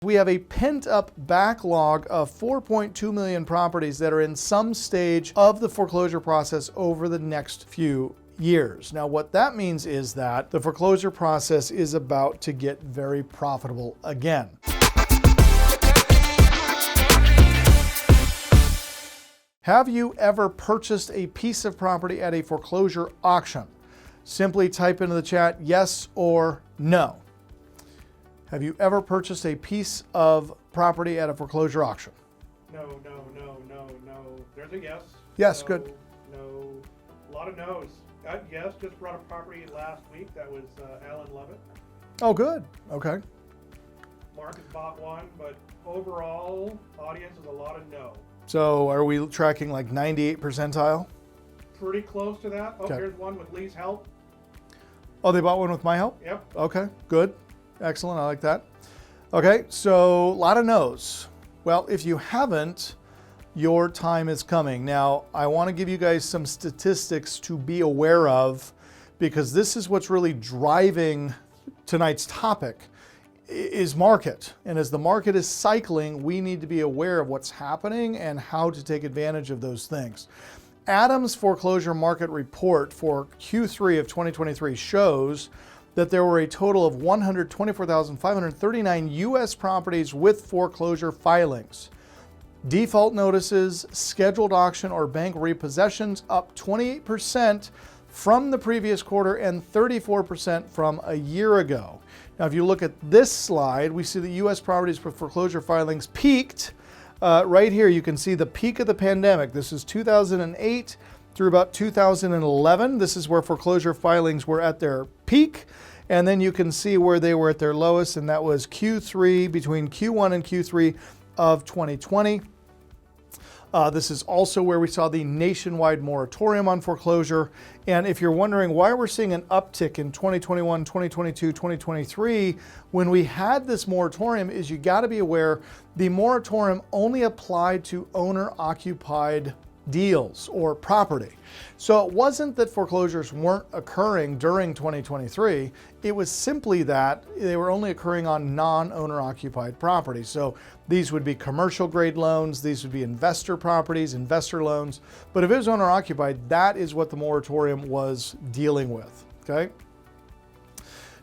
We have a pent-up backlog of 4.2 million properties that are in some stage of the foreclosure process over the next few years. Now, what that means is that the foreclosure process is about to get very profitable again. Have you ever purchased a piece of property at a foreclosure auction? Simply type into the chat yes or no. Have you ever purchased a piece of property at a foreclosure auction? No. There's a yes. Yes, no, good. No, a lot of no's. Yes, just brought a property last week. That was Alan Lovett. Oh, good. Okay. Mark has bought one, but overall, audience is a lot of no. So are we tracking like 98 percentile? Pretty close to that. Oh, Okay. Here's one with Lee's help. Oh, they bought one with my help? Yep. Okay, good. Excellent, I like that. Okay, so a lot of no's. Well, if you haven't, your time is coming. Now, I want to give you guys some statistics to be aware of, because this is what's really driving tonight's topic, is market. And as the market is cycling, we need to be aware of what's happening and how to take advantage of those things. Adams Foreclosure Market Report for Q3 of 2023 shows that there were a total of 124,539 U.S. properties with foreclosure filings. Default notices, scheduled auction, or bank repossessions up 28% from the previous quarter and 34% from a year ago. Now, if you look at this slide, we see the U.S. properties with foreclosure filings peaked. Right here, you can see the peak of the pandemic. This is 2008 through about 2011. This is where foreclosure filings were at their peak. And then you can see where they were at their lowest, and that was Q3, between Q1 and Q3 of 2020. This is also where we saw the nationwide moratorium on foreclosure. And if you're wondering why we're seeing an uptick in 2021, 2022, 2023, when we had this moratorium, is you got to be aware the moratorium only applied to owner-occupied deals or property. So it wasn't that foreclosures weren't occurring during 2023. It was simply that they were only occurring on non-owner occupied properties. So these would be commercial grade loans, these would be investor properties, investor loans. But if it was owner occupied, that is what the moratorium was dealing with, okay?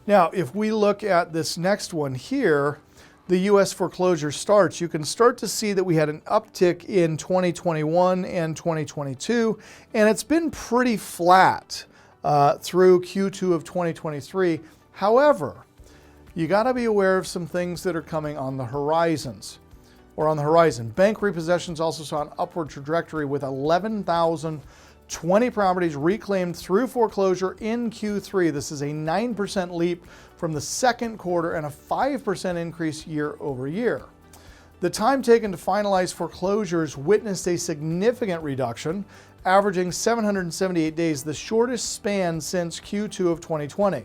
Now, if we look at this next one here, the U.S. foreclosure starts, you can start to see that we had an uptick in 2021 and 2022, and it's been pretty flat through Q2 of 2023. However, you got to be aware of some things that are coming on the horizons, or on the horizon. Bank repossessions also saw an upward trajectory with 11,020 properties reclaimed through foreclosure in Q3. This is a 9% leap from the second quarter and a 5% increase year over year. The time taken to finalize foreclosures witnessed a significant reduction, averaging 778 days, the shortest span since Q2 of 2020.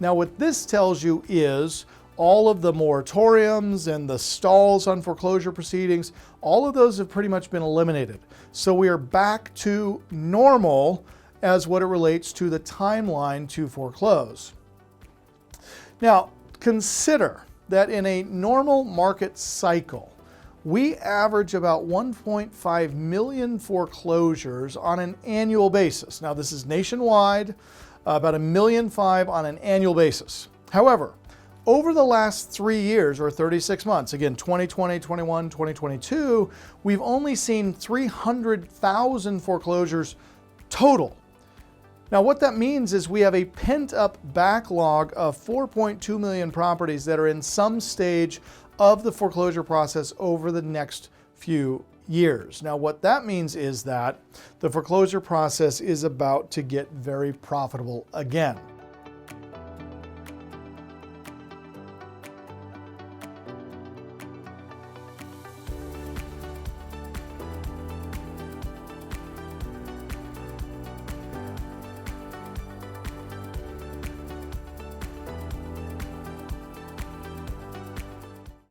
Now, what this tells you is all of the moratoriums and the stalls on foreclosure proceedings, all of those have pretty much been eliminated. So we are back to normal as what it relates to the timeline to foreclose. Now, consider that in a normal market cycle, we average about 1.5 million foreclosures on an annual basis. Now, this is nationwide, about 1.5 million on an annual basis. However, over the last 3 years, or 36 months, again, 2020, 21, 2022, we've only seen 300,000 foreclosures total. Now, what that means is we have a pent-up backlog of 4.2 million properties that are in some stage of the foreclosure process over the next few years. Now, what that means is that the foreclosure process is about to get very profitable again.